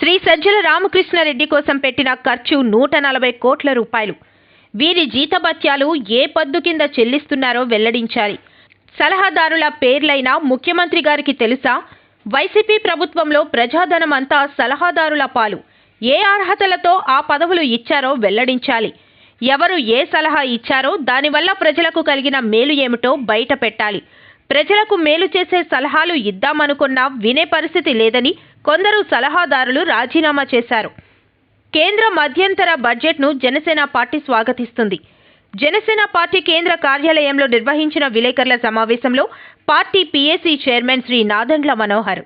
శ్రీ సజ్జల రామకృష్ణారెడ్డి కోసం పెట్టిన ఖర్చు 140 కోట్ల రూపాయలు. వీరి జీతభత్యాలు ఏ పద్దు కింద చెల్లిస్తున్నారో వెల్లడించాలి. సలహాదారుల పేర్లైనా ముఖ్యమంత్రి గారికి తెలుసా? వైసీపీ ప్రభుత్వంలో ప్రజాధనం అంతా సలహాదారుల పాలు. ఏ అర్హతలతో ఆ పదవులు ఇచ్చారో వెల్లడించాలి. ఎవరు ఏ సలహా ఇచ్చారో దానివల్ల ప్రజలకు కలిగిన మేలు ఏమిటో బయట పెట్టాలి. ప్రజలకు మేలు చేసే సలహాలు ఇద్దామనుకున్నా వినే పరిస్థితి లేదని కొందరు సలహాదారులు రాజీనామా చేశారు. కేంద్ర మధ్యంతర బడ్జెట్ను జనసేన పార్టీ స్వాగతిస్తుంది. జనసేన పార్టీ కేంద్ర కార్యాలయంలో నిర్వహించిన విలేకరుల సమావేశంలో party PAC chairman Shri Nadendla Manohar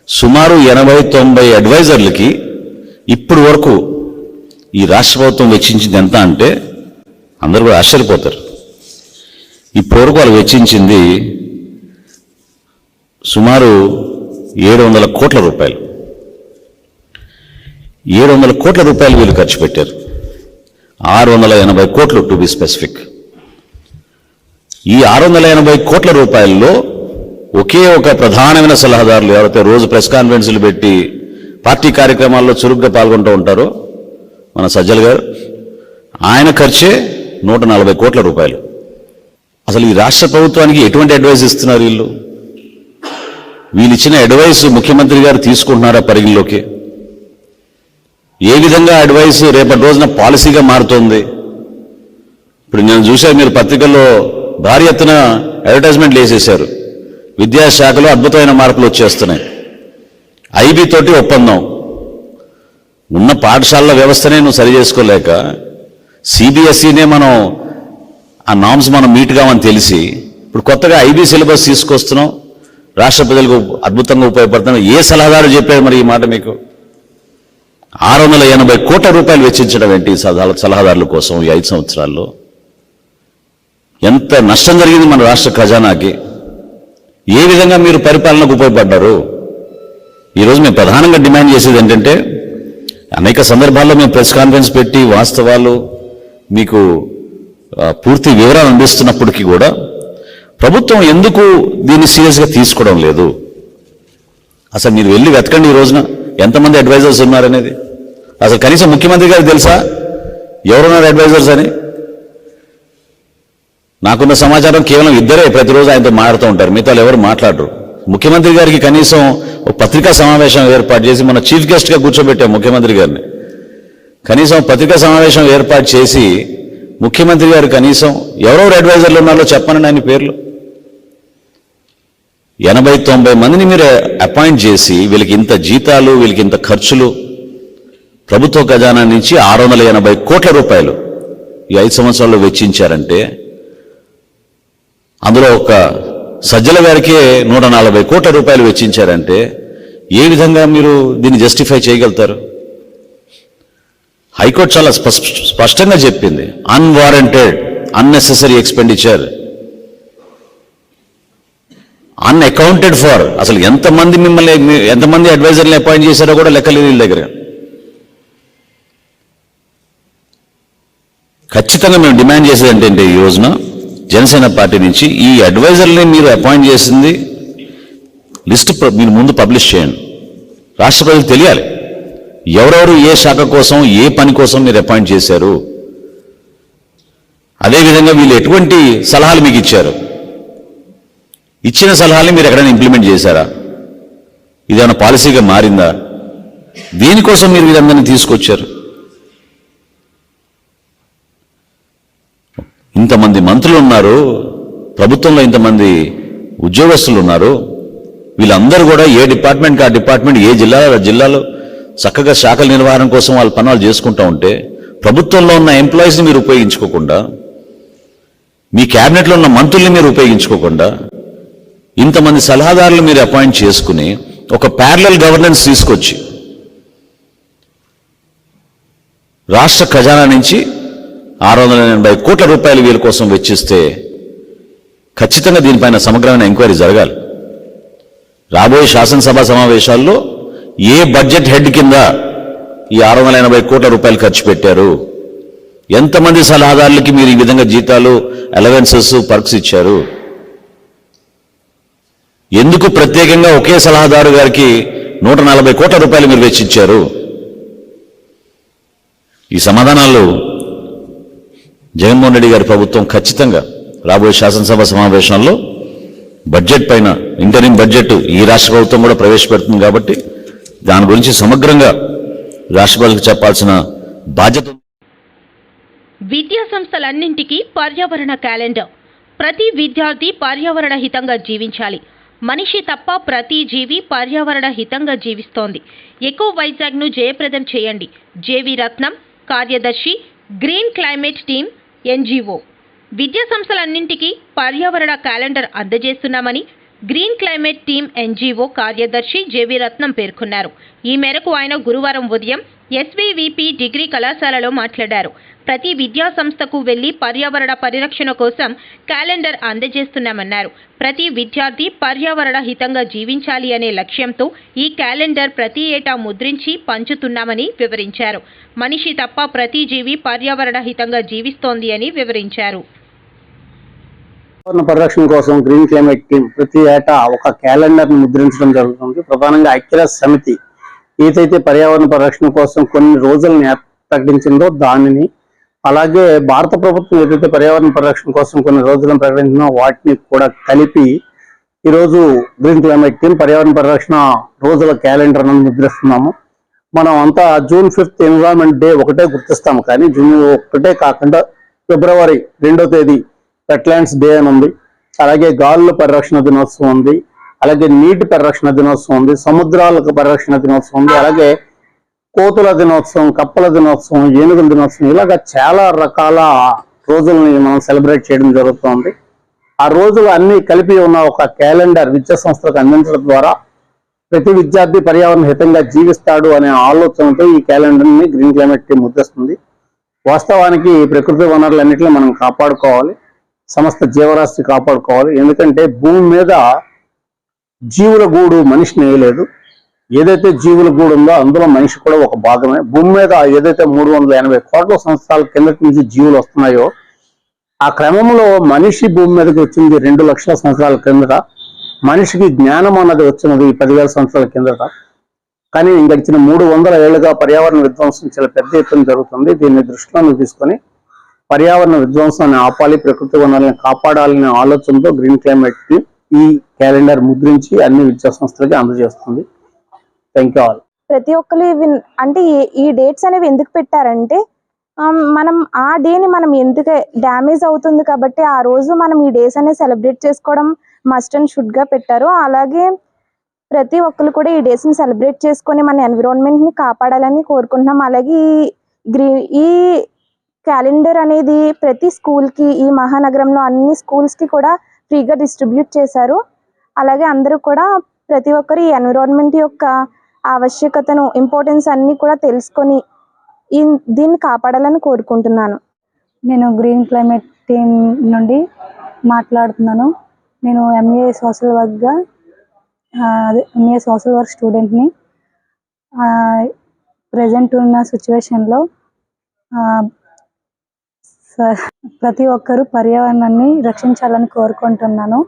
సుమారు 80-90 అడ్వైజర్లకి ఇప్పుడు వరకు ఈ రాష్ట్ర ప్రభుత్వం వెచ్చించింది ఎంత అంటే అందరూ కూడా ఆశ్చర్యపోతారు. ఇప్పటి వరకు వాళ్ళు వెచ్చించింది సుమారు 700 కోట్ల రూపాయలు. 700 కోట్ల రూపాయలు వీళ్ళు ఖర్చు పెట్టారు. 680 కోట్లు టు బి స్పెసిఫిక్. ఈ 680 కోట్ల రూపాయల్లో ఒకే ఒక ప్రధానమైన సలహాదారులు ఎవరైతే రోజు ప్రెస్ కాన్ఫరెన్స్లు పెట్టి పార్టీ కార్యక్రమాల్లో చురుగ్గా పాల్గొంటూ ఉంటారో మన సజ్జల గారు, ఆయన ఖర్చే 140 కోట్ల రూపాయలు. అసలు ఈ రాష్ట్ర ప్రభుత్వానికి ఎటువంటి అడ్వైస్ ఇస్తున్నారు వీళ్ళు ఇచ్చిన అడ్వైస్ ముఖ్యమంత్రి గారు తీసుకుంటున్నారా పరిగణలోకి? ఏ విధంగా అడ్వైస్ రేపటి రోజున పాలసీగా మారుతోంది? ఇప్పుడు నేను చూసా, మీరు పత్రికల్లో భారీ ఎత్తున అడ్వర్టైజ్మెంట్లు వేసేశారు. విద్యాశాఖలో అద్భుతమైన మార్పులు వచ్చేస్తున్నాయి. ఐబీ తోటి ఒప్పందం. ఉన్న పాఠశాలల వ్యవస్థనే నువ్వు సరి చేసుకోలేక సిబిఎస్ఈనే మనం ఆ నామ్స్ మనం మీట్ కావని తెలిసి ఇప్పుడు కొత్తగా ఐబీ సిలబస్ తీసుకొస్తున్నాం, రాష్ట్ర ప్రజలకు అద్భుతంగా ఉపయోగపడుతున్నాం. ఏ సలహాదారు చెప్పారు మరి ఈ మాట మీకు? 680 కోట్ల రూపాయలు వెచ్చించడం ఏంటి సలహాదారుల కోసం ఈ 5 సంవత్సరాల్లో? ఎంత నష్టం జరిగింది మన రాష్ట్ర ఖజానాకి? ఏ విధంగా మీరు పరిపాలనకు ఉపయోగపడ్డారు? ఈరోజు మేము ప్రధానంగా డిమాండ్ చేసేది ఏంటంటే, అనేక సందర్భాల్లో మేము ప్రెస్ కాన్ఫరెన్స్ పెట్టి వాస్తవాలు మీకు పూర్తి వివరాలు అందిస్తున్నప్పటికీ కూడా ప్రభుత్వం ఎందుకు దీన్ని సీరియస్గా తీసుకోవడం లేదు? అసలు మీరు వెళ్ళి వెతకండి ఈ రోజున ఎంతమంది అడ్వైజర్స్ ఉన్నారనేది. అసలు కనీసం ముఖ్యమంత్రి గారికి తెలుసా ఎవరున్నారు అడ్వైజర్స్ అని? నాకున్న సమాచారం కేవలం 2 ప్రతిరోజు ఆయనతో మాట్లాడుతూ ఉంటారు, మిగతా ఎవరు మాట్లాడరు. ముఖ్యమంత్రి గారికి కనీసం ఒక పత్రికా సమావేశం ఏర్పాటు చేసి మన చీఫ్ గెస్ట్గా కూర్చోబెట్టాం ముఖ్యమంత్రి గారిని. కనీసం పత్రికా సమావేశం ఏర్పాటు చేసి ముఖ్యమంత్రి గారు కనీసం ఎవరెవరు అడ్వైజర్లు ఉన్నారో చెప్పండి ఆయన పేర్లు. 80-90 మందిని మీరు అపాయింట్ చేసి వీళ్ళకి ఇంత జీతాలు, వీళ్ళకి ఇంత ఖర్చులు, ప్రభుత్వ ఖజానా నుంచి 680 కోట్ల రూపాయలు ఈ 5 సంవత్సరాల్లో వెచ్చించారంటే, అందులో ఒక సజ్జల గారికే 140 కోట్ల రూపాయలు వెచ్చించారంటే ఏ విధంగా మీరు దీన్ని జస్టిఫై చేయగలుగుతారు? హైకోర్టు చాలా స్పష్టంగా చెప్పింది, unwarranted unnecessary expenditure, unaccounted for. అసలు ఎంతమంది అడ్వైజర్లు అపాయింట్ చేశారో కూడా లెక్కలేదు వీళ్ళ దగ్గర. ఖచ్చితంగా మేము డిమాండ్ చేసేది ఏంటంటే ఈ రోజున జనసేన పార్టీ నుంచి ఈ అడ్వైజర్ని మీరు అపాయింట్ చేసింది లిస్ట్ మీరు ముందు పబ్లిష్ చేయండి. రాష్ట్ర ప్రజలకు తెలియాలి ఎవరెవరు ఏ శాఖ కోసం ఏ పని కోసం మీరు అపాయింట్ చేశారు. అదేవిధంగా వీళ్ళు ఎటువంటి సలహాలు మీకు ఇచ్చారు, ఇచ్చిన సలహాలని మీరు ఎక్కడైనా ఇంప్లిమెంట్ చేశారా? ఇదేమైనా పాలసీగా మారిందా? దేనికోసం మీరు వీరందరినీ తీసుకొచ్చారు? ఇంతమంది మంత్రులు ఉన్నారు, ప్రభుత్వంలో ఇంతమంది ఉద్యోగస్తులు ఉన్నారు. వీళ్ళందరూ కూడా ఏ డిపార్ట్మెంట్కి ఆ డిపార్ట్మెంట్, ఏ జిల్లాలో చక్కగా శాఖల నిర్వహణ కోసం వాళ్ళ పనులు చేసుకుంటూ ఉంటే, ప్రభుత్వంలో ఉన్న ఎంప్లాయీస్ని మీరు ఉపయోగించుకోకుండా, మీ క్యాబినెట్లో ఉన్న మంత్రుల్ని మీరు ఉపయోగించుకోకుండా, ఇంతమంది సలహాదారులు మీరు అపాయింట్ చేసుకుని ఒక ప్యారలల్ గవర్నెన్స్ తీసుకొచ్చి రాష్ట్ర ఖజానా నుంచి 680 కోట్ల రూపాయలు వీళ్ళ కోసం వెచ్చిస్తే ఖచ్చితంగా దీనిపైన సమగ్రమైన ఎంక్వైరీ జరగాలి. రాబోయే శాసనసభ సమావేశాల్లో ఏ బడ్జెట్ హెడ్ కింద ఈ 680 కోట్ల రూపాయలు ఖర్చు పెట్టారు, ఎంతమంది సలహాదారులకి మీరు ఈ విధంగా జీతాలు, అలవెన్సెస్, పర్క్స్ ఇచ్చారు, ఎందుకు ప్రత్యేకంగా ఒకే సలహాదారు గారికి 140 కోట్ల రూపాయలు మీరు వెచ్చించారు. ఈ సమాధానాలు జగన్మోహన్ రెడ్డి గారి ప్రభుత్వం ఖచ్చితంగా రాబోయే శాసనసభ సమావేశంలో బడ్జెట్ పైన ఇంటరిం బడ్జెట్ ఈ రాష్ట్ర ప్రభుత్వం కూడా ప్రవేశపెడుతుంది కాబట్టి దాని గురించి సమగ్రంగా రాష్ట్రపతికి చెప్పాల్సిన బాధ్యత ఉంది. విద్యా సంస్థలన్నింటికీ పర్యావరణ క్యాలెండర్. ప్రతి విద్యార్థి పర్యావరణ హితంగా జీవించాలి. మనిషి తప్ప ప్రతి జీవి పర్యావరణ హితంగా జీవిస్తోంది. ఎకో వైజాగ్ను జయప్రదం చేయండి. జేవి రత్నం, కార్యదర్శి, గ్రీన్ క్లైమేట్ టీమ్, ఎన్జీఓ. విద్యా సంస్థలన్నింటికీ పర్యావరణ క్యాలెండర్ అందజేస్తున్నామని గ్రీన్ క్లైమేట్ టీమ్ ఎన్జీఓ కార్యదర్శి జేవి రత్నం పేర్కొన్నారు. ఈ మేరకు ఆయన గురువారం ఉదయం ఎస్వీవీపీ డిగ్రీ కళాశాలలో మాట్లాడారు. ప్రతి విద్యా సంస్థకు వెళ్లి పర్యావరణ పరిరక్షణ కోసం క్యాలెండర్ అందజేస్తున్నామన్నారు. ప్రతి విద్యార్థి పర్యావరణ హితంగా జీవించాలి అనే లక్ష్యంతో ఈ క్యాలెండర్ ప్రతి ఏటా ముద్రించి పంచుతున్నామని వివరించారు. మనిషి తప్ప ప్రతి జీవి పర్యావరణ హితంగా జీవిస్తోంది అని వివరించారు. పర్యావరణ పరిరక్షణ కోసం గ్రీన్ క్లైమేట్ టీమ్ ప్రతి ఏటా ఒక క్యాలెండర్ ను ముద్రించడం జరుగుతుంది. ప్రధానంగా ఐక్యరాజ్య సమితి ఏదైతే పర్యావరణ పరిరక్షణ కోసం కొన్ని రోజులను ప్రకటించిందో దానిని, అలాగే భారత ప్రభుత్వం ఏదైతే పర్యావరణ పరిరక్షణ కోసం కొన్ని రోజులను ప్రకటించిందో వాటిని కూడా కలిపి ఈరోజు గ్రీన్ క్లైమేట్ టీమ్ పర్యావరణ పరిరక్షణ రోజుల క్యాలెండర్ ను ముద్రిస్తున్నాము. మనం అంతా జూన్ 5th ఎన్విరాన్మెంట్ డే ఒకటే గుర్తిస్తాము, కానీ జూన్ ఒకటే కాకుండా ఫిబ్రవరి 2వ తేదీ వెట్లాండ్స్ డే అని ఉంది, అలాగే గాలుల పరిరక్షణ దినోత్సవం ఉంది, అలాగే నీటి పరిరక్షణ దినోత్సవం ఉంది, సముద్రాలకు పరిరక్షణ దినోత్సవం ఉంది, అలాగే కోతుల దినోత్సవం, కప్పల దినోత్సవం, ఏనుగుల దినోత్సవం, ఇలాగ చాలా రకాల రోజుల్ని మనం సెలబ్రేట్ చేయడం జరుగుతుంది. ఆ రోజులు అన్ని కలిపి ఉన్న ఒక క్యాలెండర్ విద్యా సంస్థలకు అందించడం ద్వారా ప్రతి విద్యార్థి పర్యావరణ హితంగా జీవిస్తాడు అనే ఆలోచనతో ఈ క్యాలెండర్ ని గ్రీన్ క్లైమేట్ టీమ్ ముద్రిస్తుంది. వాస్తవానికి ప్రకృతి వనరులన్నింటినీ మనం కాపాడుకోవాలి, సమస్త జీవరాశి కాపాడుకోవాలి. ఎందుకంటే భూమి మీద జీవుల గూడు మనిషి నేయలేదు. ఏదైతే జీవుల గూడు ఉందో అందులో మనిషి కూడా ఒక భాగమే. భూమి మీద ఏదైతే 380 కోట్ల సంవత్సరాల కిందటి నుంచి జీవులు వస్తున్నాయో ఆ క్రమంలో మనిషి భూమి మీదకి వచ్చింది 2 లక్షల సంవత్సరాల కిందట. మనిషికి జ్ఞానం అన్నది వచ్చినది 10,000 సంవత్సరాల కిందట. కానీ గడిచిన 300 ఏళ్లుగా పర్యావరణ విధ్వంసం చాలా పెద్ద ఎత్తున జరుగుతుంది. దీన్ని దృష్టిలో తీసుకొని పర్యావరణ విధ్వంసాన్ని ఆపాలి, ప్రకృతి వనరులను కాపాడాలనే ఆలోచనతో గ్రీన్ క్లైమేట్ కి ఈ క్యాలెండర్ ముద్రించి అన్ని విద్యా సంస్థలకి అందజేస్తుంది. Thank you all. ప్రతి ఒక్కరు అంటే ఈ డేట్స్ అనేవి ఎందుకు పెట్టారంటే మనం ఆ డేని మనం ఎందుకు డ్యామేజ్ అవుతుంది కాబట్టి ఆ రోజు మనం ఈ డేస్ అనేది సెలబ్రేట్ చేసుకోవడం మస్ట్ అండ్ షుడ్ గా పెట్టారు. అలాగే ప్రతి ఒక్కరు కూడా ఈ డేస్ ని సెలబ్రేట్ చేసుకొని మన ఎన్విరాన్మెంట్ ని కాపాడాలని కోరుకుంటున్నాం. అలాగే ఈ క్యాలెండర్ అనేది ప్రతి స్కూల్ కి, ఈ మహానగరంలో అన్ని స్కూల్స్ కి కూడా ఫ్రీగా డిస్ట్రిబ్యూట్ చేశారు. అలాగే అందరూ కూడా ప్రతి ఒక్కరు ఈ ఎన్విరాన్మెంట్ యొక్క ఆవశ్యకతను, ఇంపార్టెన్స్ అన్ని కూడా తెలుసుకొని దీన్ని కాపాడాలని కోరుకుంటున్నాను. నేను గ్రీన్ క్లైమేట్ టీమ్ నుండి మాట్లాడుతున్నాను. నేను ఎంఏ సోషల్ వర్క్ స్టూడెంట్ని. ప్రజెంట్ ఉన్న సిచ్యువేషన్లో ప్రతి ఒక్కరూ పర్యావరణాన్ని రక్షించాలని కోరుకుంటున్నాను.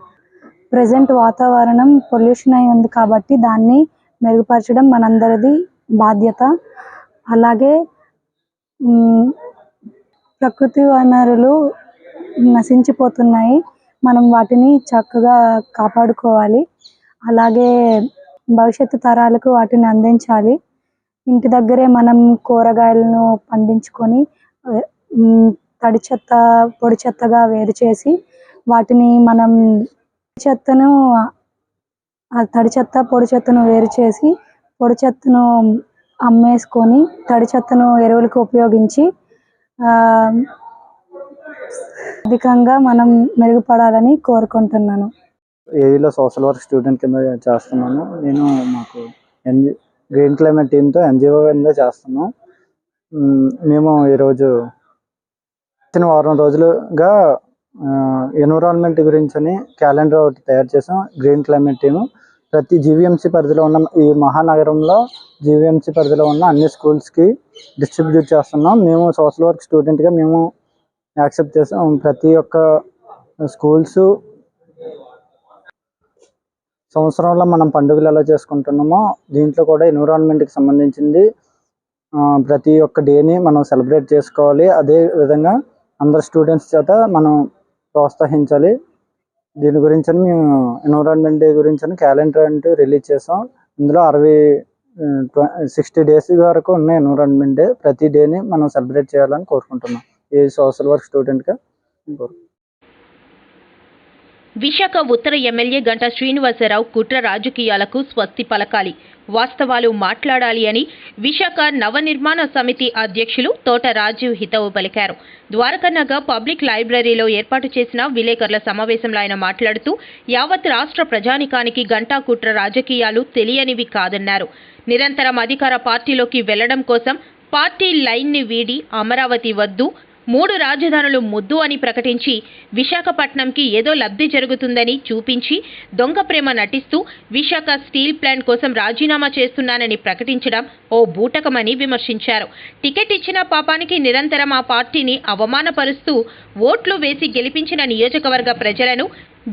ప్రజెంట్ వాతావరణం పొల్యూషన్ అయి ఉంది కాబట్టి దాన్ని మెరుగుపరచడం మనందరిది బాధ్యత. అలాగే ప్రకృతి వనరులు నశించిపోతున్నాయి, మనం వాటిని చక్కగా కాపాడుకోవాలి. అలాగే భవిష్యత్తు తరాలకు వాటిని అందించాలి. ఇంటి దగ్గరే మనం కూరగాయలను పండించుకొని తడి చెత్త పొడి చెత్తగా వేరు చేసి వాటిని మనం తడి చెత్త పొడి చెత్తను వేరు చేసి పొడి చెత్తను అమ్మేసుకొని తడి చెత్తను ఎరువులకు ఉపయోగించి అధికంగా మనం మెరుగుపడాలని కోరుకుంటున్నాను. ఏఈలో సోషల్ వర్క్ స్టూడెంట్ కింద చేస్తున్నాను. నేను మాకు గ్రీన్ క్లైమేట్ టీమ్తో ఎన్జిఓ కింద చేస్తున్నాం. మేము ఈరోజు వచ్చిన వారం రోజులుగా ఎన్విరాన్మెంట్ గురించి అని క్యాలెండర్ ఒకటి తయారు చేసాం. గ్రీన్ క్లైమేట్ టీము ప్రతి జీవీఎంసీ పరిధిలో ఉన్న ఈ మహానగరంలో జీవీఎంసీ పరిధిలో ఉన్న అన్ని స్కూల్స్కి డిస్ట్రిబ్యూట్ చేస్తున్నాం. మేము సోషల్ వర్క్ స్టూడెంట్గా మేము యాక్సెప్ట్ చేసాం. ప్రతి ఒక్క స్కూల్స్ సంవత్సరంలో మనం పండుగలు ఎలా చేసుకుంటున్నామో దీంట్లో కూడా ఎన్విరాన్మెంట్కి సంబంధించింది ప్రతి ఒక్క డేని మనం సెలబ్రేట్ చేసుకోవాలి. అదే విధంగా అందరు స్టూడెంట్స్ చేత మనం ప్రోత్సహించాలి. దీని గురించి మేము ఎన్విరాన్మెంట్ డే గురించి క్యాలెండర్ అంటూ రిలీజ్ చేసాం. ఇందులో 60 డేస్ వరకు ఉన్న ఎన్విరాన్మెంట్ డే ప్రతి డేని మనం సెలబ్రేట్ చేయాలని కోరుకుంటున్నాం. ఈ సోషల్ వర్క్ స్టూడెంట్గా విశాఖ ఉత్తర ఎమ్మెల్యే గంటా శ్రీనివాసరావు కుట్ర రాజకీయాలకు స్వస్తి పలకాలి, వాస్తవాలు మాట్లాడాలి అని విశాఖ నవనిర్మాణ సమితి అధ్యక్షులు తోట రాజీవ్ హితవు పలికారు. ద్వారకానగర్ పబ్లిక్ లైబ్రరీలో ఏర్పాటు చేసిన విలేకరుల సమావేశంలో ఆయన మాట్లాడుతూ యావత్ రాష్ట్ర ప్రజానికానికి గంటా కుట్ర రాజకీయాలు తెలియనివి కాదన్నారు. నిరంతరం అధికార పార్టీలోకి వెళ్లడం కోసం పార్టీ లైన్ని వీడి అమరావతి వద్దు, 3 రాజధానులు ముద్దు అని ప్రకటించి విశాఖపట్నంకి ఏదో లబ్ధి జరుగుతుందని చూపించి దొంగ ప్రేమ నటిస్తూ విశాఖ స్టీల్ ప్లాంట్ కోసం రాజీనామా చేస్తున్నానని ప్రకటించడం ఓ బూటకమని విమర్శించారు. టికెట్ ఇచ్చిన పాపానికి నిరంతరం ఆ పార్టీని అవమానపరుస్తూ ఓట్లు వేసి గెలిపించిన నియోజకవర్గ ప్రజలను,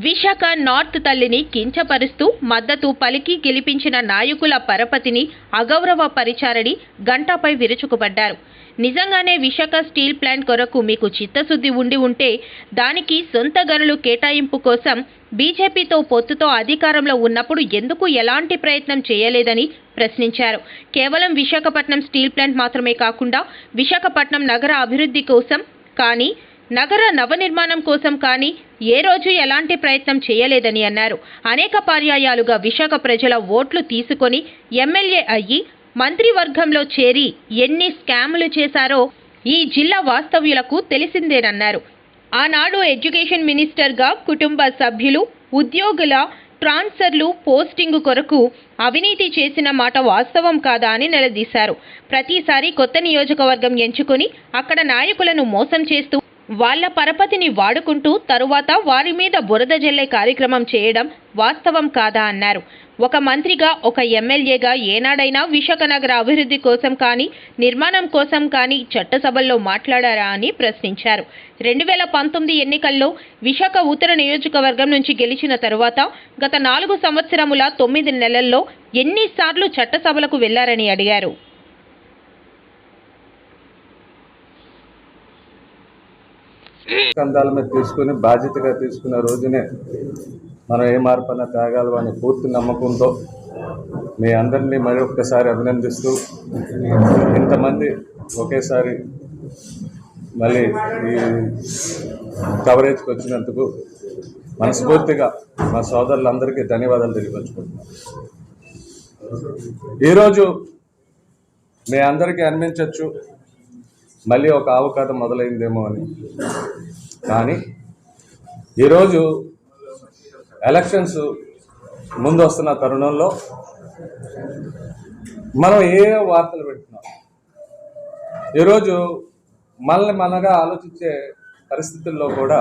విశాఖ నార్త్ తల్లిని కించపరుస్తూ మద్దతు పలికి గెలిపించిన నాయకుల పరపతిని అగౌరవపరిచారని గంటాపై విరుచుకుపడ్డారు. నిజంగానే విశాఖ స్టీల్ ప్లాంట్ కొరకు మీకు చిత్తశుద్ధి ఉంటే దానికి సొంత గనులు కేటాయింపు కోసం బీజేపీతో పొత్తుతో అధికారంలో ఉన్నప్పుడు ఎందుకు ఎలాంటి ప్రయత్నం చేయలేదని ప్రశ్నించారు. కేవలం విశాఖపట్నం స్టీల్ ప్లాంట్ మాత్రమే కాకుండా విశాఖపట్నం నగర అభివృద్ధి కోసం కానీ, నగర నవనిర్మాణం కోసం కానీ ఏ రోజు ఎలాంటి ప్రయత్నం చేయలేదని అన్నారు. అనేక పర్యాయాలుగా విశాఖ ప్రజల ఓట్లు తీసుకొని ఎమ్మెల్యే అయ్యి మంత్రివర్గంలో చేరి ఎన్ని స్కాములు చేశారో ఈ జిల్లా వాస్తవ్యులకు తెలిసిందేనన్నారు. ఆనాడు ఎడ్యుకేషన్ మినిస్టర్గా కుటుంబ సభ్యులు, ఉద్యోగుల ట్రాన్స్ఫర్లు, పోస్టింగు కొరకు అవినీతి చేసిన మాట వాస్తవం కాదా అని నిలదీశారు. ప్రతిసారి కొత్త నియోజకవర్గం ఎంచుకొని అక్కడ నాయకులను మోసం చేస్తూ వాళ్ల పరపతిని వాడుకుంటూ తరువాత వారి మీద బురద జల్లే కార్యక్రమం చేయడం వాస్తవం కాదా అన్నారు. ఒక మంత్రిగా, ఒక ఎమ్మెల్యేగా ఏనాడైనా విశాఖ నగర అభివృద్ధి కోసం కానీ, నిర్మాణం కోసం కానీ చట్టసభల్లో మాట్లాడారా అని ప్రశ్నించారు. 2019 ఎన్నికల్లో విశాఖ ఉత్తర నియోజకవర్గం నుంచి గెలిచిన తరువాత గత 4 సంవత్సరముల 9 నెలల్లో ఎన్నిసార్లు చట్టసభలకు వెళ్లారని అడిగారు. కందాల మీద తీసుకుని బాధ్యతగా తీసుకున్న రోజునే మనం ఏ మార్పన్నా త్యాగాలు అని పూర్తి నమ్మకంతో మీ అందరినీ మరొకసారి అభినందిస్తూ ఇంతమంది ఒకేసారి మళ్ళీ ఈ కవరేజ్కి వచ్చినందుకు మనస్ఫూర్తిగా మా సోదరులందరికీ ధన్యవాదాలు తెలియపరుచుకుంటున్నాను. ఈరోజు మీ అందరికీ అనిపించవచ్చు మళ్ళీ ఒక ఆవు కథ మొదలైందేమో అని, కానీ ఈరోజు ఎలక్షన్స్ ముందు వస్తున్న తరుణంలో మనం ఏ వార్తలు పెడుతున్నాం, ఈరోజు మనగా ఆలోచించే పరిస్థితుల్లో కూడా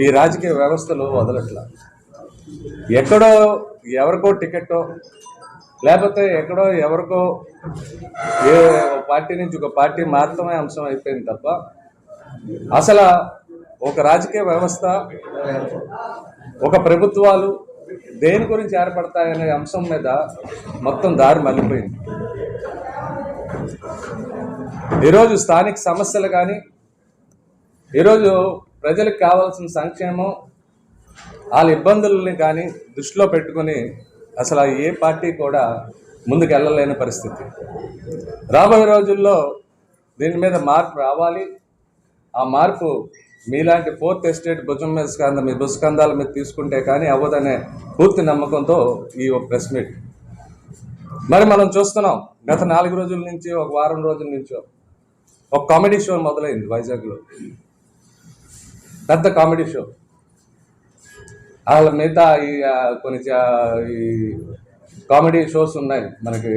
ఈ రాజకీయ వ్యవస్థలు వదలట్లా. ఎక్కడో ఎవరికో టికెట్టో లేకపోతే ఎక్కడో ఎవరికో ఏ పార్టీ నుంచి ఒక పార్టీ మాత్రమే అంశం అయిపోయింది తప్ప అసలు ఒక రాజకీయ వ్యవస్థ, ఒక ప్రభుత్వాలు దేని గురించి ఏర్పడతాయనే అంశం మీద మొత్తం దారి మళ్ళీపోయింది. ఈరోజు స్థానిక సమస్యలు కానీ, ఈరోజు ప్రజలకు కావాల్సిన సంక్షేమం, వాళ్ళ ఇబ్బందులని కానీ దృష్టిలో పెట్టుకుని అసలు ఏ పార్టీ కూడా ముందుకు వెళ్ళలేని పరిస్థితి. రాబోయే రోజుల్లో దీని మీద మార్పు రావాలి. ఆ మార్పు మీలాంటి 4th ఎస్టేట్ భుజం మీద మీ భుజస్కంధాల మీద తీసుకుంటే కానీ అవ్వదనే పూర్తి నమ్మకంతో ఈ ఒక ప్రెస్ మీట్. మరి మనం చూస్తున్నాం గత 4 రోజుల నుంచి, ఒక వారం రోజుల నుంచో ఒక కామెడీ షో మొదలైంది వైజాగ్లో. పెద్ద కామెడీ షో. వాళ్ళ మిగతా కొన్ని ఈ కామెడీ షోస్ ఉన్నాయి మనకి,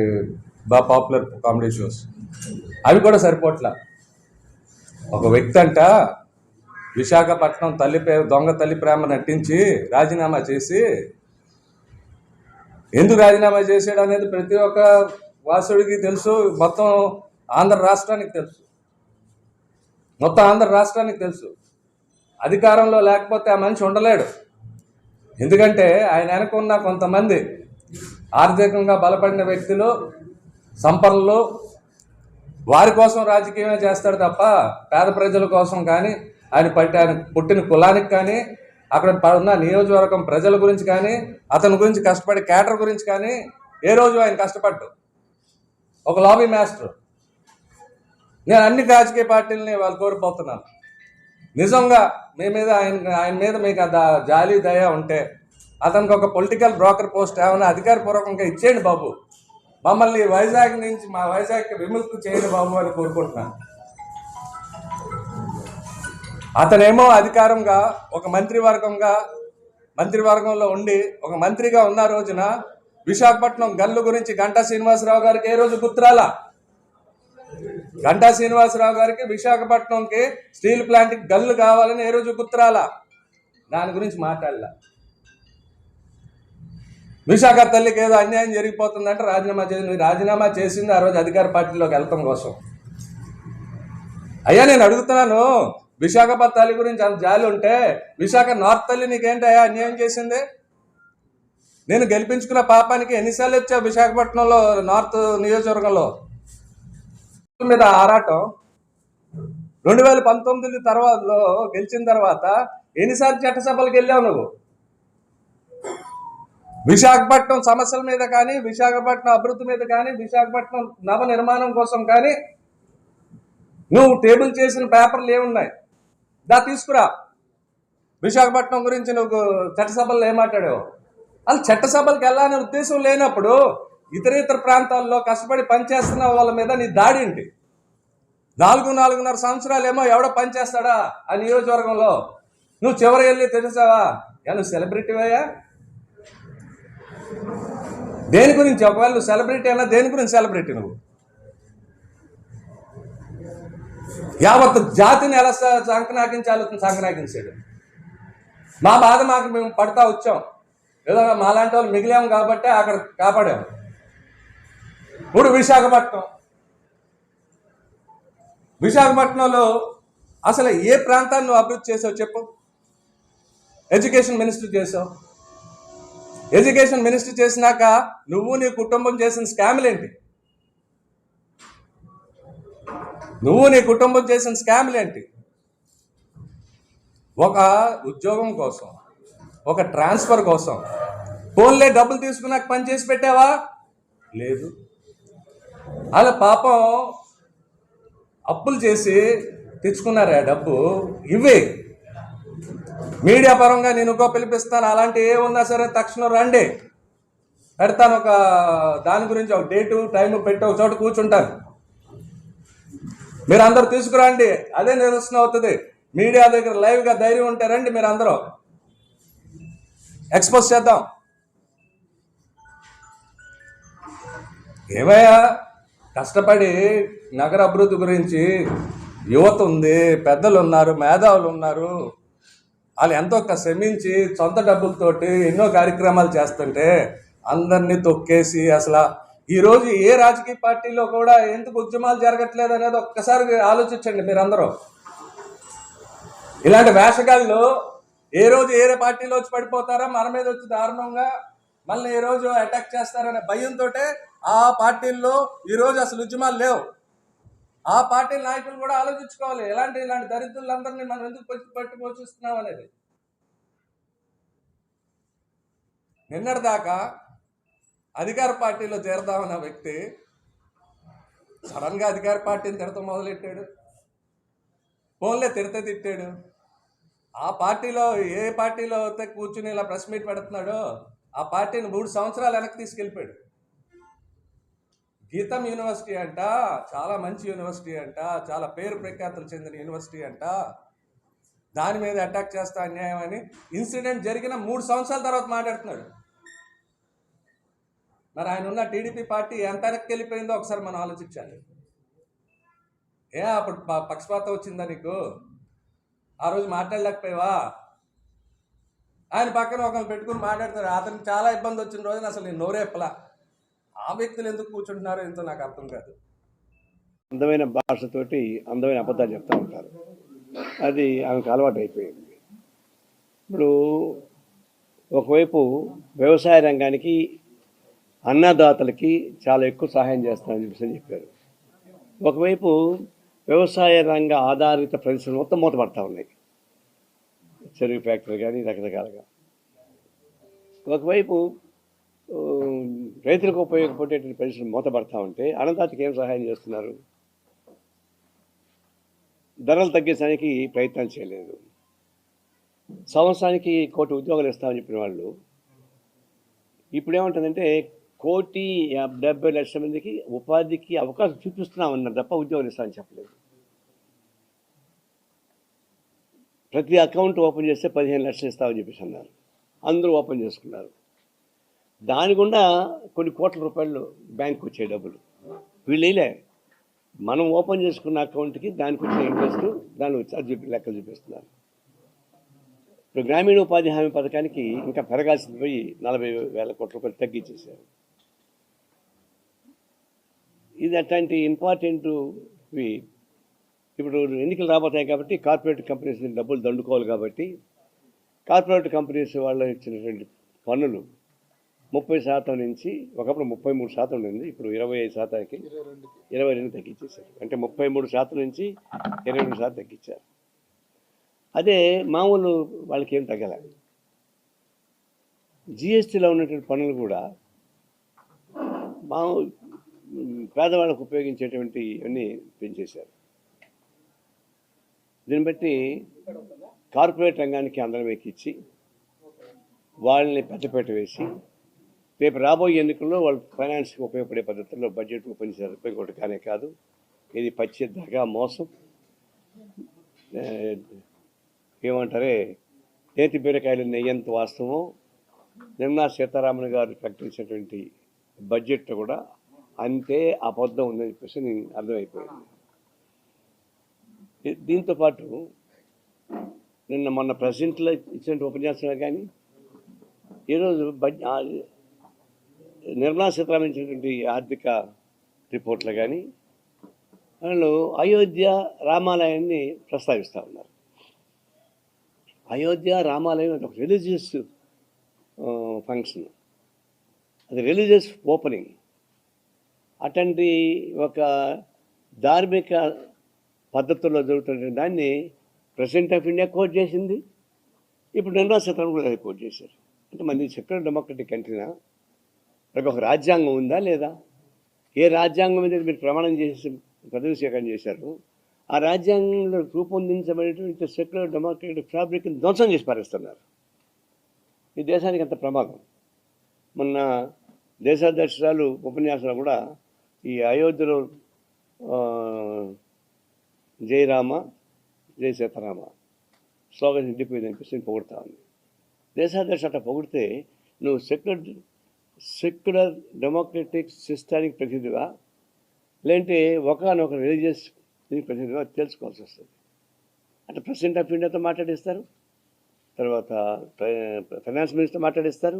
బాగా పాపులర్ కామెడీ షోస్, అవి కూడా సరిపోట్లా. ఒక వ్యక్తి అంట విశాఖపట్నం దొంగ తల్లి ప్రేమ నటించి రాజీనామా చేసి, ఎందుకు రాజీనామా చేశాడు అనేది ప్రతి ఒక్క వాసుడికి తెలుసు, మొత్తం ఆంధ్ర రాష్ట్రానికి తెలుసు, మొత్తం ఆంధ్ర రాష్ట్రానికి తెలుసు. అధికారంలో లేకపోతే ఆ మనిషి ఉండలేడు. ఎందుకంటే ఆయన వెనకున్న కొంతమంది ఆర్థికంగా బలపడిన వ్యక్తులు, సంపన్నులు, వారి కోసం రాజకీయమే చేస్తాడు తప్ప పేద ప్రజల కోసం కానీ ఆయన పుట్టిన కులానికి కానీ అక్కడ ఉన్న నియోజకవర్గం ప్రజల గురించి కానీ అతని గురించి కష్టపడి క్యాటర్ గురించి కానీ ఏ రోజు ఆయన కష్టపడ్డు. ఒక లాబీ మాస్టర్. నేను అన్ని రాజకీయ పార్టీలని వాళ్ళు కోరిపోతున్నాను. నిజంగా మీ మీద ఆయన మీద మీకు జాలి దయ ఉంటే అతనికి ఒక పొలిటికల్ బ్రోకర్ పోస్ట్ ఏమైనా అధికారపూర్వకంగా ఇచ్చేయండి బాబు. మమ్మల్ని వైజాగ్ నుంచి మా వైజాగ్కి విముక్తి చేయండి బాబు అని కోరుకుంటున్నాను. అతనేమో అధికారంగా ఒక మంత్రివర్గంలో ఉండి ఒక మంత్రిగా ఉన్న రోజున విశాఖపట్నం గల్లు గురించి గంటా శ్రీనివాసరావు గారికి ఏ రోజు గుర్తురాలా? గంటా శ్రీనివాసరావు గారికి విశాఖపట్నంకి స్టీల్ ప్లాంట్కి గల్లు కావాలని ఏ రోజు గుర్తురాలా? దాని గురించి మాట్లాడలా. విశాఖ తల్లికి ఏదో అన్యాయం జరిగిపోతుందంటే రాజీనామా చేసింది ఆ రోజు అధికార పార్టీలోకి వెళ్ళటం కోసం. అయ్యా నేను అడుగుతున్నాను, విశాఖపట్నం తల్లి గురించి అంత జాలి ఉంటే విశాఖ నార్త్ తల్లి నీకేంటయ్యా అన్యాయం చేసింది? నేను గెలిపించుకున్న పాపానికి ఎన్నిసార్లు వచ్చావు విశాఖపట్నంలో నార్త్ నియోజకవర్గంలో మీద ఆరాటం? 2019 తర్వాత గెలిచిన తర్వాత ఎన్నిసార్లు చట్టసభలకు వెళ్ళావు నువ్వు? విశాఖపట్నం సమస్యల మీద కానీ, విశాఖపట్నం అభివృద్ధి మీద కానీ, విశాఖపట్నం నవ నిర్మాణం కోసం కానీ నువ్వు టేబుల్ చేసిన పేపర్లు ఏమున్నాయి? తీసుకురా. విశాఖపట్నం గురించి నువ్వు చట్టసభల్లో ఏం మాట్లాడావు? వాళ్ళు చట్టసభలకు వెళ్ళాలనే ఉద్దేశం లేనప్పుడు ఇతర ప్రాంతాల్లో కష్టపడి పనిచేస్తున్న వాళ్ళ మీద నీ దాడి ఏంటి? 4.5 సంవత్సరాలు ఏమో ఎవడో పనిచేస్తాడా ఆ నియోజకవర్గంలో? నువ్వు చివరి వెళ్ళి తెలిసావా? నువ్వు సెలబ్రిటీవయ్యా? దేని గురించి? ఒకవేళ నువ్వు సెలబ్రిటీ అయినా దేని గురించి సెలబ్రిటీ? నువ్వు యావత్ జాతిని ఎలా సంకనాకించాడు. మా బాధ మేము పడతా వచ్చాం. ఏదో మాలాంటి వాళ్ళు మిగిలాము కాబట్టి అక్కడ కాపాడాము. ఇప్పుడు విశాఖపట్నంలో అసలు ఏ ప్రాంతాన్ని నువ్వు అభివృద్ధి చేసావు చెప్పు? ఎడ్యుకేషన్ మినిస్టర్ చేసావు. ఎడ్యుకేషన్ మినిస్టర్ చేసినాక నువ్వు నీ కుటుంబం చేసిన స్కామ్లు ఏంటి? ఒక ఉద్యోగం కోసం, ఒక ట్రాన్స్ఫర్ కోసం ఫోన్లే డబ్బులు తీసుకున్నాక పని చేసి పెట్టావా? లేదు. అలా పాపం అప్పులు చేసి తెచ్చుకున్నారా డబ్బు? ఇవే మీడియా పరంగా నేను ఇంకో పిలిపిస్తాను. అలాంటి ఏ ఉన్నా సరే తక్షణం రండి, పెడతాను. ఒక దాని గురించి ఒక డేటు టైము పెట్టి ఒక చోట కూర్చుంటాను. మీరు అందరూ తీసుకురండి. అదే నిరసన అవుతుంది. మీడియా దగ్గర లైవ్గా ధైర్యం ఉంటే రండి, మీరు అందరూ ఎక్స్పోజ్ చేద్దాం. ఏమయ్యా కష్టపడి నగర అభివృద్ధి గురించి యువత ఉంది, పెద్దలు ఉన్నారు, మేధావులు ఉన్నారు. వాళ్ళు ఎంతో శ్రమించి సొంత డబ్బులతోటి ఎన్నో కార్యక్రమాలు చేస్తుంటే అందరినీ తొక్కేసి అసలు ఈరోజు ఏ రాజకీయ పార్టీలో కూడా ఎందుకు ఉద్యమాలు జరగట్లేదు అనేది ఒక్కసారి ఆలోచించండి మీరందరూ. ఇలాంటి వేషగాళ్ళు ఏ రోజు ఏ పార్టీలో వచ్చి పడిపోతారో, మన మీద వచ్చి దారుణంగా మళ్ళీ ఏ రోజు అటాక్ చేస్తారనే భయంతో ఆ పార్టీల్లో ఈరోజు అసలు ఉద్యమాలు లేవు. ఆ పార్టీ నాయకులు కూడా ఆలోచించుకోవాలి, ఇలాంటి దరిద్రులందరినీ మనం ఎందుకు పట్టి పోషిస్తున్నాం అనేది. నిన్నటిదాకా అధికార పార్టీలో చేరదామన్న వ్యక్తి సడన్గా అధికార పార్టీని తిడతాం మొదలెట్టాడు. ఫోన్లే తిట్టాడు. ఆ పార్టీలో ఏ పార్టీలో అయితే కూర్చుని ఇలా ప్రెస్ మీట్ పెడుతున్నాడో ఆ పార్టీని 3 సంవత్సరాలు వెనక్కి తీసుకెళ్ళిపోయాడు. గీతం యూనివర్సిటీ అంట, చాలా మంచి యూనివర్సిటీ అంట, చాలా పేరు ప్రఖ్యాతులు చెందిన యూనివర్సిటీ అంట, దాని మీద అటాక్ చేస్తా అన్యాయం అని ఇన్సిడెంట్ జరిగిన 3 సంవత్సరాల తర్వాత మాట్లాడుతున్నాడు. మరి ఆయన ఉన్న టీడీపీ పార్టీ ఎంత వెనక్కి వెళ్ళిపోయిందో ఒకసారి మనం ఆలోచించాలి. అప్పుడు పక్షపాతం వచ్చిందా నీకు? ఆ రోజు మాట్లాడలేకపోయావా? ఆయన పక్కన ఒకరిని పెట్టుకుని మాట్లాడతారు. అతనికి చాలా ఇబ్బంది వచ్చిన రోజున అసలు నేను నోరేపలా. ఆ వ్యక్తులు ఎందుకు కూర్చుంటున్నారో ఎంతో నాకు అర్థం కాదు. అందమైన భాషతోటి అందమైన అబద్ధాలు చెప్తూ ఉంటారు. అది ఆమెకు అలవాటు అయిపోయింది. ఇప్పుడు ఒకవైపు వ్యవసాయ రంగానికి అన్నదాతలకి చాలా ఎక్కువ సహాయం చేస్తామని చెప్పారు. ఒకవైపు వ్యవసాయ రంగ ఆధారిత పరిశ్రమలు మొత్తం మూతపడతా ఉన్నాయి, చెరుకు ఫ్యాక్టరీ కానీ రకరకాలుగా. ఒకవైపు రైతులకు ఉపయోగపడేటువంటి పరిశ్రమ మూతపడతా ఉంటే అన్నదాతకి ఏం సహాయం చేస్తున్నారు? ధరలు తగ్గించడానికి ప్రయత్నం చేయలేదు. సంవత్సరానికి 1 కోటి ఉద్యోగాలు ఇస్తామని చెప్పిన వాళ్ళు ఇప్పుడు ఏమంటుందంటే 1,70,00,000 మందికి ఉపాధికి అవకాశం చూపిస్తున్నామన్నారు తప్ప ఉద్యోగాలు ఇస్తామని చెప్పలేదు. ప్రతి అకౌంట్ ఓపెన్ చేస్తే 15 లక్షలు ఇస్తామని చెప్పేసి అన్నారు. అందరూ ఓపెన్ చేసుకున్నారు. దాని గుండా కొన్ని కోట్ల రూపాయలు బ్యాంకు వచ్చే డబ్బులు వీళ్ళే. మనం ఓపెన్ చేసుకున్న అకౌంట్కి దానికి వచ్చిన ఇంట్రెస్ట్ దాని వచ్చి లెక్కలు చూపిస్తున్నారు. ఇప్పుడు గ్రామీణ ఉపాధి హామీ పథకానికి ఇంకా పెరగాల్సింది పోయి 40,000 కోట్ల రూపాయలు తగ్గించేశారు. ఇది అట్లాంటి ఇంపార్టెంట్వి. ఇప్పుడు ఎన్నికలు రాబోతాయి కాబట్టి కార్పొరేట్ కంపెనీస్ డబ్బులు దండుకోవాలి కాబట్టి కార్పొరేట్ కంపెనీస్ వాళ్ళు ఇచ్చినటువంటి పన్నులు 30% నుంచి ఒకప్పుడు 33% ఉండింది, ఇప్పుడు 25%కి 22 తగ్గించేశారు. అంటే 33% నుంచి 22% తగ్గించారు. అదే మామూలు వాళ్ళకి ఏం తగ్గలే. జిఎస్టీలో ఉన్నటువంటి పనులు కూడా మామూలు పేదవాళ్ళకు ఉపయోగించేటువంటి అన్నీ పెంచేశారు. దీన్ని బట్టి కార్పొరేట్ రంగానికి అందరం ఎక్కించి వాళ్ళని పెద్దపేట వేసి రేపు రాబోయే ఎన్నికల్లో వాళ్ళు ఫైనాన్స్కి ఉపయోగపడే పద్ధతుల్లో బడ్జెట్ ఉపయోగపడే కానే కాదు. ఇది పచ్చి దగా మోసం. ఏమంటారే నేతి బీరకాయలు నెయ్యంత వాస్తవం. నిర్మలా సీతారామన్ గారు ప్రకటించినటువంటి బడ్జెట్ కూడా అంతే అబద్ధం ఉందని చెప్పేసి నేను అర్థమైపోయింది. దీంతోపాటు మొన్న ప్రెసిడెంట్లో ఇచ్చిన ఉపన్యాసంలో కానీ ఈరోజు నిర్మలా సీతారామన్ ఇచ్చినటువంటి ఆర్థిక రిపోర్ట్లో కానీ వాళ్ళు అయోధ్య రామాలయాన్ని ప్రస్తావిస్తూ ఉన్నారు. అయోధ్య రామాలయం అది ఒక రిలీజియస్ ఫంక్షన్, అది రిలీజియస్ ఓపెనింగ్. అటువంటి ఒక ధార్మిక పద్ధతుల్లో జరుగుతున్న దాన్ని ప్రెసిడెంట్ ఆఫ్ ఇండియా కోట్ చేసింది. ఇప్పుడు నిర్మలా సీతారామన్ కూడా కోట్ చేశారు. అంటే మన సెక్యులర్ డెమోక్రటిక్ కంట్రీనా? మనకు ఒక రాజ్యాంగం ఉందా లేదా? ఏ రాజ్యాంగం మీద మీరు ప్రమాణం చేసి పదవి స్వీకారం చేశారు? ఆ రాజ్యాంగంలో రూపొందించబడేటువంటి సెక్యులర్ డెమోక్రటిక్ ఫ్యాబ్రిక్ని ధ్వంసం చేసి పారేస్తున్నారు. ఈ దేశానికి అంత ప్రమాదం. మొన్న దేశాధ్యక్షురాలు ఉపన్యాసంలో కూడా ఈ అయోధ్యలో జై రామ జై సీతారామ స్లోగన్ ఇండిపోయింది అనిపిస్తుంది పొగుడుతూ ఉంది. దేశాధ్యక్షుడు అట్లా పొగిడితే నువ్వు సెక్యులర్ డెమోక్రటిక్ సిస్టానికి ప్రతినిధిగా లేదంటే ఒకనొక రిలీజియస్ ప్రతినిధిగా తెలుసుకోవాల్సి వస్తుంది. అంటే ప్రెసిడెంట్ ఆఫ్ ఇండియాతో మాట్లాడిస్తారు, తర్వాత ఫైనాన్స్ మినిస్టర్ మాట్లాడిస్తారు,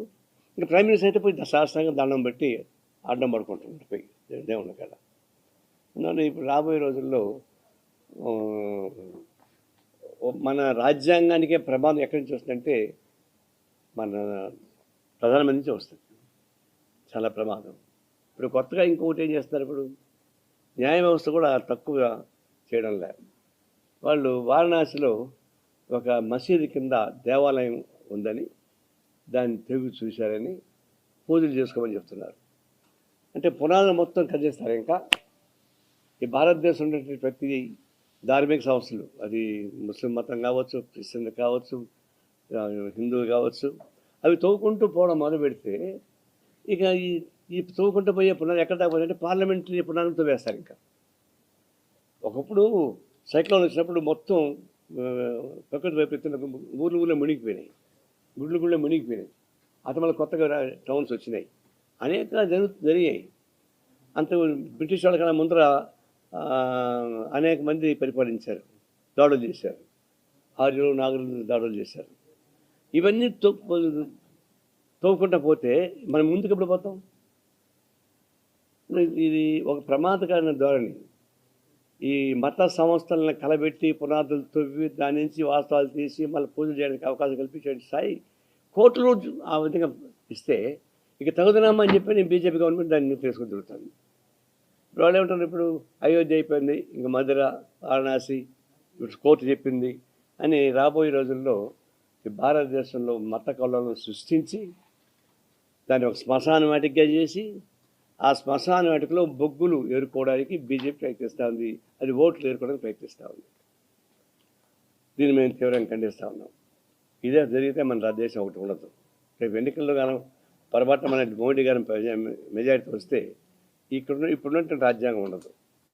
ఇంకా ప్రైమ్ మినిస్టర్ అయితే పోయి శాస్త్రంగా దండం బట్టి అడ్డం పడుకుంటున్నారు పోయి దేవుని కాడ. అందువల్ల ఇప్పుడు రాబోయే రోజుల్లో మన రాజ్యాంగానికే ప్రమాదం ఎక్కడి నుంచి వస్తుందంటే మన ప్రధానమంత్రి నుంచి వస్తుంది. చాలా ప్రమాదం. ఇప్పుడు కొత్తగా ఇంకొకటి ఏం చేస్తున్నారు, ఇప్పుడు న్యాయ వ్యవస్థ కూడా తక్కువగా చేయడం లేదు. వాళ్ళు వారణాసిలో ఒక మసీదు కింద దేవాలయం ఉందని దాన్ని తిరిగి చూశారని పూజలు చేసుకోమని చెప్తున్నారు. అంటే పునాదులు మొత్తం కదిలిస్తారు. ఇంకా ఈ భారతదేశం ఉన్నటువంటి ప్రతి ధార్మిక సంస్థలు, అది ముస్లిం మతం కావచ్చు, క్రిస్టియన్ కావచ్చు, హిందువులు కావచ్చు, అవి తవ్వుకుంటూ పోవడం మొదలు పెడితే ఇక ఈ తవ్వుకుంటూ పోయే పునాది ఎక్కడ దాకా పోయిందంటే పార్లమెంటరీ పునాదులతో వేస్తారు. ఇంకా ఒకప్పుడు సైక్లోన్ వచ్చినప్పుడు మొత్తం ప్రకృతి వైపరీత్యం ఊళ్ళో మునిగిపోయినాయి, గుళ్ళు మునిగిపోయినాయి. మళ్ళీ కొత్తగా టౌన్స్ వచ్చినాయి, అనేక జరిగాయి. అంత బ్రిటిష్ వాళ్ళకన్నా ముందర అనేక మంది పరిపాలించారు, దాడులు చేశారు, ఆర్యులు నాగరులు దాడులు చేశారు. ఇవన్నీ తవ్వుకుంటా పోతే మనం ముందుకు ఎప్పుడు పోతాం? ఇది ఒక ప్రమాదకరమైన ధోరణి. ఈ మత సంస్థలను కలబెట్టి పునాదులు తవ్వి దాని నుంచి వాస్తవాలు తీసి మళ్ళీ పూజలు చేయడానికి అవకాశం కల్పించే స్థాయి కోర్టులు ఆ విధంగా ఇస్తే ఇక తగుదనమ్మా అని చెప్పి నేను బీజేపీ గవర్నమెంట్ దాన్ని తీసుకుని తిరుగుతాను. ఇప్పుడు వాళ్ళు ఏమంటారు, ఇప్పుడు అయోధ్య అయిపోయింది, ఇంకా మధుర, వారణాసి ఇప్పుడు కోర్టు చెప్పింది అని రాబోయే రోజుల్లో ఈ భారతదేశంలో మత కళలను సృష్టించి దాన్ని ఒక శ్మశాన వాటికగా చేసి ఆ శ్మశాన వాటికలో బొగ్గులు ఏరుకోవడానికి బీజేపీ ప్రయత్నిస్తూ ఉంది, అది ఓట్లు ఏరుకోవడానికి ప్రయత్నిస్తూ ఉంది. దీన్ని మేము తీవ్రంగా ఖండిస్తూ ఉన్నాం. ఇదే జరిగితే మన దేశం ఒకటి ఉండదు. రేపు ఎన్నికల్లో కానీ పొరపాటున మన మోడీ గారి మెజారిటీ వస్తే ఇప్పుడున్నటువంటి రాజ్యాంగం ఉండదు.